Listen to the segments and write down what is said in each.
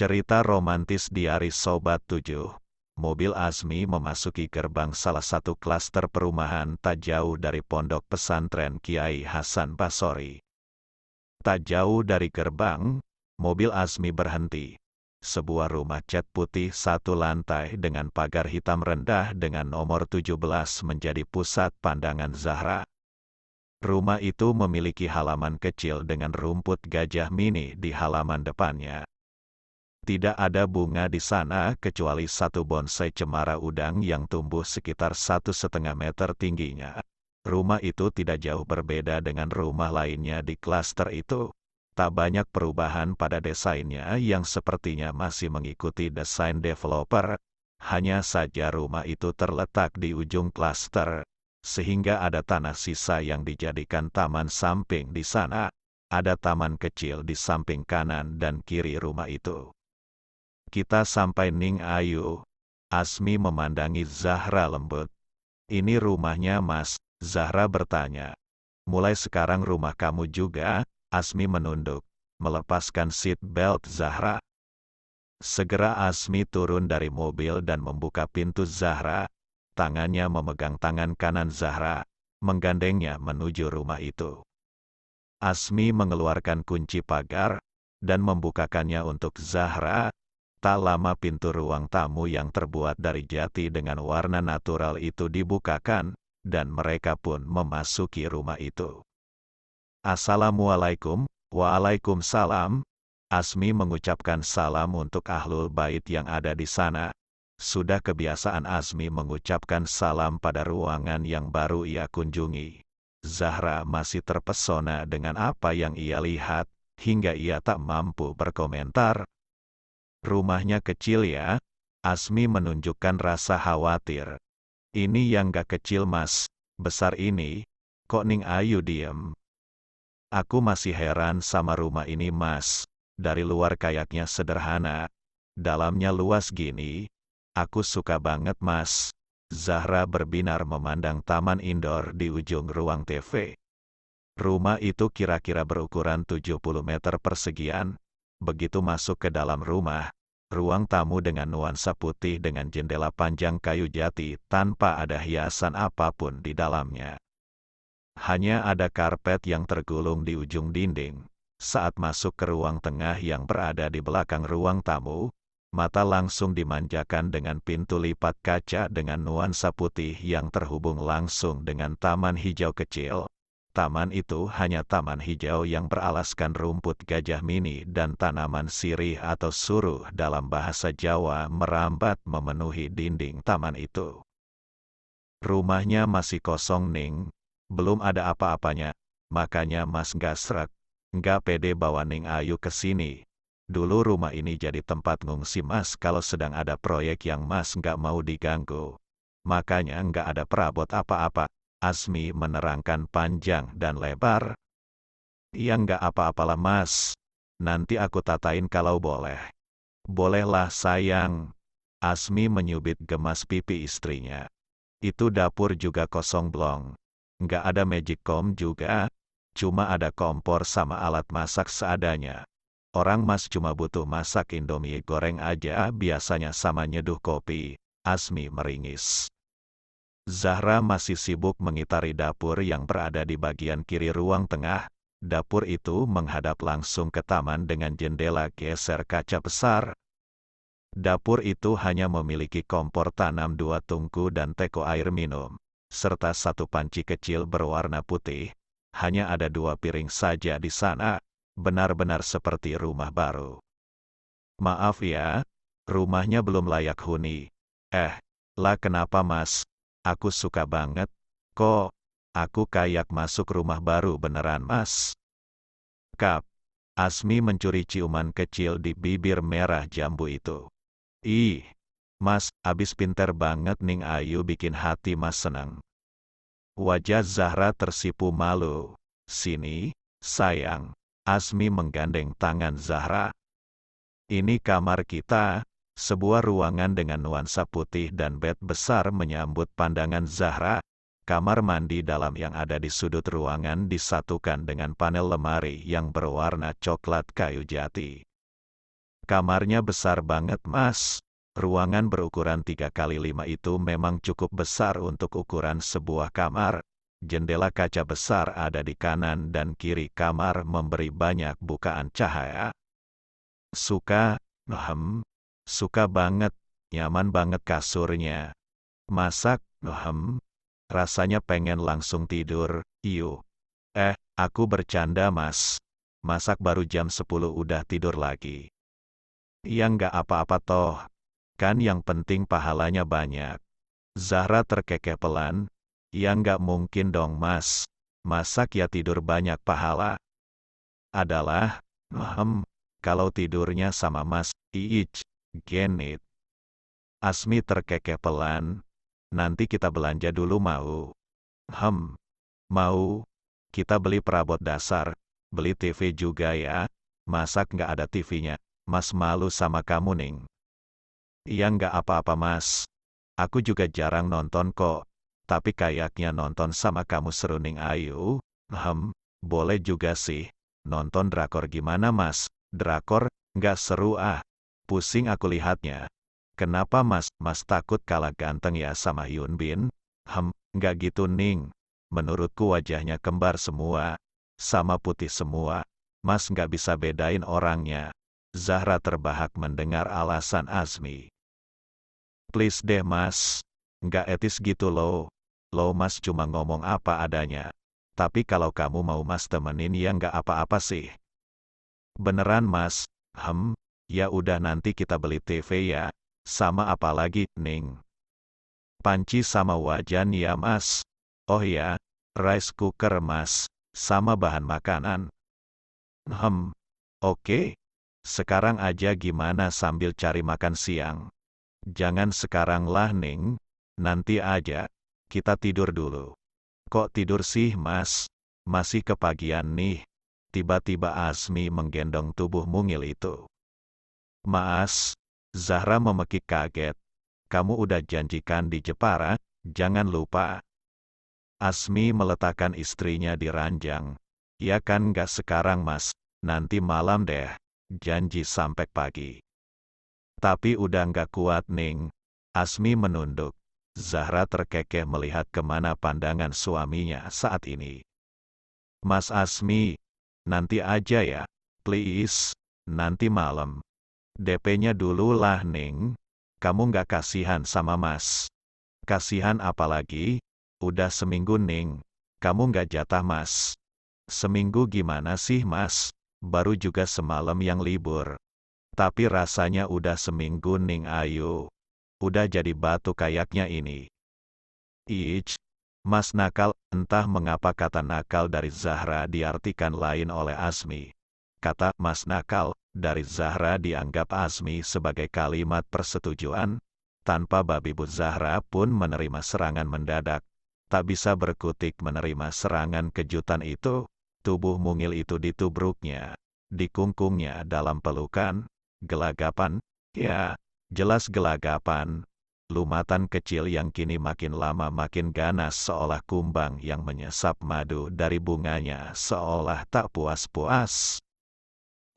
Cerita romantis diari Sobat 7. Mobil Azmi memasuki gerbang salah satu klaster perumahan tak jauh dari pondok pesantren Kiai Hasan Basori. Tak jauh dari gerbang, mobil Azmi berhenti. Sebuah rumah cat putih satu lantai dengan pagar hitam rendah dengan nomor 17 menjadi pusat pandangan Zahra. Rumah itu memiliki halaman kecil dengan rumput gajah mini di halaman depannya. Tidak ada bunga di sana kecuali satu bonsai cemara udang yang tumbuh sekitar 1,5 meter tingginya. Rumah itu tidak jauh berbeda dengan rumah lainnya di klaster itu. Tak banyak perubahan pada desainnya yang sepertinya masih mengikuti desain developer. Hanya saja rumah itu terletak di ujung klaster, sehingga ada tanah sisa yang dijadikan taman samping di sana. Ada taman kecil di samping kanan dan kiri rumah itu. Kita sampai Ning Ayu. Azmi memandangi Zahra lembut. Ini rumahnya Mas, Zahra bertanya. Mulai sekarang rumah kamu juga? Azmi menunduk, melepaskan seat belt Zahra. Segera Azmi turun dari mobil dan membuka pintu Zahra. Tangannya memegang tangan kanan Zahra, menggandengnya menuju rumah itu. Azmi mengeluarkan kunci pagar dan membukakannya untuk Zahra. Tak lama pintu ruang tamu yang terbuat dari jati dengan warna natural itu dibukakan, dan mereka pun memasuki rumah itu. Assalamualaikum. Waalaikumsalam. Azmi mengucapkan salam untuk ahlul bait yang ada di sana. Sudah kebiasaan Azmi mengucapkan salam pada ruangan yang baru ia kunjungi. Zahra masih terpesona dengan apa yang ia lihat, hingga ia tak mampu berkomentar. Rumahnya kecil ya? Azmi menunjukkan rasa khawatir. Ini yang gak kecil Mas, besar ini. Kok Ning Ayu diem? Aku masih heran sama rumah ini Mas. Dari luar kayaknya sederhana. Dalamnya luas gini. Aku suka banget Mas. Zahra berbinar memandang taman indoor di ujung ruang TV. Rumah itu kira-kira berukuran 70 meter persegian. Begitu masuk ke dalam rumah, ruang tamu dengan nuansa putih dengan jendela panjang kayu jati tanpa ada hiasan apapun di dalamnya. Hanya ada karpet yang tergulung di ujung dinding. Saat masuk ke ruang tengah yang berada di belakang ruang tamu, mata langsung dimanjakan dengan pintu lipat kaca dengan nuansa putih yang terhubung langsung dengan taman hijau kecil. Taman itu hanya taman hijau yang beralaskan rumput gajah mini dan tanaman sirih atau suruh dalam bahasa Jawa merambat memenuhi dinding taman itu. Rumahnya masih kosong Ning, belum ada apa-apanya, makanya Mas nggak srek, nggak pede bawa Ning Ayu ke sini. Dulu rumah ini jadi tempat ngungsi Mas kalau sedang ada proyek yang Mas nggak mau diganggu. Makanya nggak ada perabot apa-apa. Azmi menerangkan panjang dan lebar. Iya nggak apa-apalah Mas. Nanti aku tatain kalau boleh. Bolehlah sayang. Azmi menyubit gemas pipi istrinya. Itu dapur juga kosong blong. Nggak ada magicom juga. Cuma ada kompor sama alat masak seadanya. Orang Mas cuma butuh masak Indomie goreng aja biasanya sama nyeduh kopi. Azmi meringis. Zahra masih sibuk mengitari dapur yang berada di bagian kiri ruang tengah. Dapur itu menghadap langsung ke taman dengan jendela geser kaca besar. Dapur itu hanya memiliki kompor tanam 2 tungku dan teko air minum, serta 1 panci kecil berwarna putih. Hanya ada 2 piring saja di sana, benar-benar seperti rumah baru. Maaf ya, rumahnya belum layak huni. Lah kenapa Mas? Aku suka banget, Kok, aku kayak masuk rumah baru beneran, Mas. Kap, Asmi mencuri ciuman kecil di bibir merah jambu itu. Ih, Mas, abis pinter banget Ning Ayu bikin hati Mas senang. Wajah Zahra tersipu malu. Sini, sayang. Asmi menggandeng tangan Zahra. Ini kamar kita, sebuah ruangan dengan nuansa putih dan bed besar menyambut pandangan Zahra. Kamar mandi dalam yang ada di sudut ruangan disatukan dengan panel lemari yang berwarna coklat kayu jati. Kamarnya besar banget, Mas. Ruangan berukuran 3x5 itu memang cukup besar untuk ukuran sebuah kamar. Jendela kaca besar ada di kanan dan kiri kamar memberi banyak bukaan cahaya. Suka, suka banget, nyaman banget kasurnya. Masak, rasanya pengen langsung tidur, yuk. Aku bercanda Mas. Masak baru jam 10 udah tidur lagi. Ya nggak apa-apa toh. Kan yang penting pahalanya banyak. Zahra terkekeh pelan. Ya nggak mungkin dong Mas. Masak ya tidur banyak pahala. Adalah, kalau tidurnya sama Mas Iij, genit. Asmi terkekeh pelan. Nanti kita belanja dulu mau. Mau. Kita beli perabot dasar. Beli TV juga ya. Masak nggak ada TV-nya. Mas malu sama kamu Ning. Ya nggak apa-apa Mas. Aku juga jarang nonton kok. Tapi kayaknya nonton sama kamu seru Ning Ayu. Boleh juga sih. Nonton drakor gimana Mas? Drakor, nggak seru ah. Pusing aku lihatnya. Kenapa Mas? Mas takut kalah ganteng ya sama Hyun Bin? Nggak gitu Ning. Menurutku wajahnya kembar semua. Sama putih semua. Mas nggak bisa bedain orangnya. Zahra terbahak mendengar alasan Asmi. Please deh Mas. Nggak etis gitu loh. Loh Mas cuma ngomong apa adanya. Tapi kalau kamu mau Mas temenin ya nggak apa-apa sih. Beneran Mas? Ya udah nanti kita beli TV ya. Sama apa lagi, Ning? Panci sama wajan ya Mas. Oh ya, rice cooker Mas. Sama bahan makanan. Oke. Sekarang aja gimana sambil cari makan siang? Jangan sekarang lah Ning. Nanti aja. Kita tidur dulu. Kok tidur sih Mas? Masih kepagian nih. Tiba-tiba Asmi menggendong tubuh mungil itu. Mas, Zahra memekik kaget. Kamu udah janjikan di Jepara, jangan lupa. Asmi meletakkan istrinya di ranjang. Ya kan nggak sekarang Mas, nanti malam deh. Janji sampai pagi. Tapi udah nggak kuat Ning. Asmi menunduk. Zahra terkekeh melihat kemana pandangan suaminya saat ini. Mas Asmi, nanti aja ya, please, nanti malam. DP-nya dulu lah Ning. Kamu nggak kasihan sama Mas. Kasihan apalagi? Udah seminggu Ning. Kamu nggak jatah Mas. Seminggu gimana sih Mas? Baru juga semalam yang libur. Tapi rasanya udah seminggu Ning Ayu. Udah jadi batu kayaknya ini. Iij, Mas nakal, entah mengapa kata nakal dari Zahra diartikan lain oleh Asmi. Kata Mas nakal dari Zahra dianggap Asmi sebagai kalimat persetujuan. Tanpa babi bu Zahra pun menerima serangan mendadak. Tak bisa berkutik menerima serangan kejutan itu. Tubuh mungil itu ditubruknya. Dikungkungnya dalam pelukan. Gelagapan, ya. Jelas gelagapan, lumatan kecil yang kini makin lama makin ganas seolah kumbang yang menyesap madu dari bunganya seolah tak puas-puas.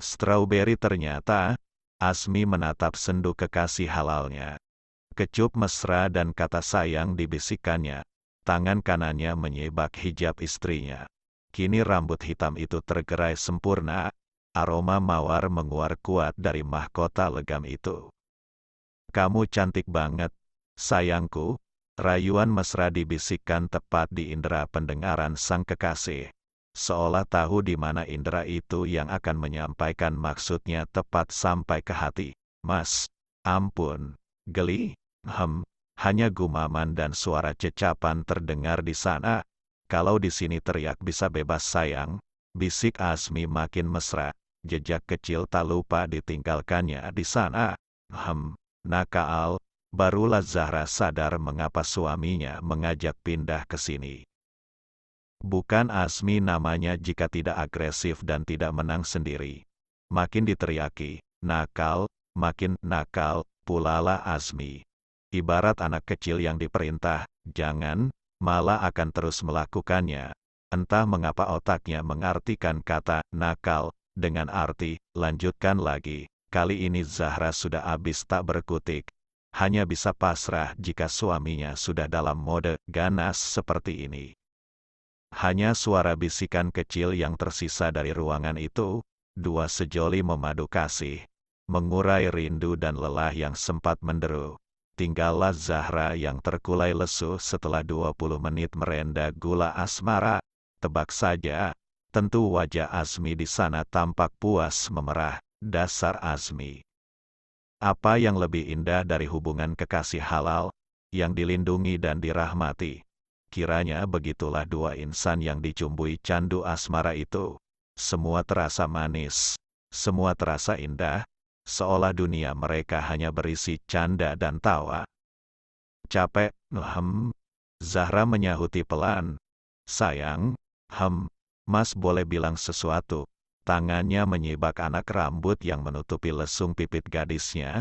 Strawberry ternyata, Asmi menatap sendu kekasih halalnya. Kecup mesra dan kata sayang dibisikkannya. Tangan kanannya menyibak hijab istrinya. Kini rambut hitam itu tergerai sempurna, aroma mawar menguar kuat dari mahkota legam itu. Kamu cantik banget, sayangku. Rayuan mesra dibisikkan tepat di indera pendengaran sang kekasih. Seolah tahu di mana indera itu yang akan menyampaikan maksudnya tepat sampai ke hati. Mas, ampun, geli, Hanya gumaman dan suara cecapan terdengar di sana. Kalau di sini teriak bisa bebas sayang, bisik Azmi makin mesra. Jejak kecil tak lupa ditinggalkannya di sana. Nakal. Barulah Zahra sadar mengapa suaminya mengajak pindah ke sini. Bukan Azmi namanya jika tidak agresif dan tidak menang sendiri. Makin diteriaki, nakal, makin nakal, pulalah Azmi. Ibarat anak kecil yang diperintah, jangan, malah akan terus melakukannya. Entah mengapa otaknya mengartikan kata nakal dengan arti lanjutkan lagi. Kali ini Zahra sudah habis tak berkutik. Hanya bisa pasrah jika suaminya sudah dalam mode ganas seperti ini. Hanya suara bisikan kecil yang tersisa dari ruangan itu, dua sejoli memadu kasih, mengurai rindu dan lelah yang sempat menderu. Tinggallah Zahra yang terkulai lesu setelah 20 menit merenda gula asmara. Tebak saja, tentu wajah Azmi di sana tampak puas memerah. Dasar Azmi. Apa yang lebih indah dari hubungan kekasih halal, yang dilindungi dan dirahmati? Kiranya begitulah dua insan yang dicumbui candu asmara itu. Semua terasa manis, semua terasa indah, seolah dunia mereka hanya berisi canda dan tawa. Capek, Zahra menyahuti pelan. Sayang, Mas boleh bilang sesuatu? Tangannya menyibak anak rambut yang menutupi lesung pipit gadisnya.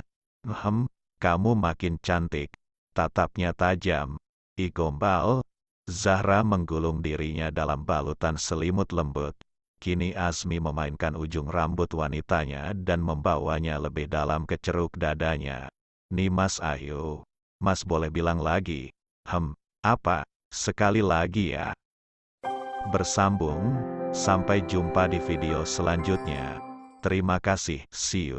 Kamu makin cantik. Tatapnya tajam. Gombal. Zahra menggulung dirinya dalam balutan selimut lembut. Kini Azmi memainkan ujung rambut wanitanya dan membawanya lebih dalam ke ceruk dadanya. Nimas ayo. Mas boleh bilang lagi. Apa? Sekali lagi ya. Bersambung. Sampai jumpa di video selanjutnya. Terima kasih, see you.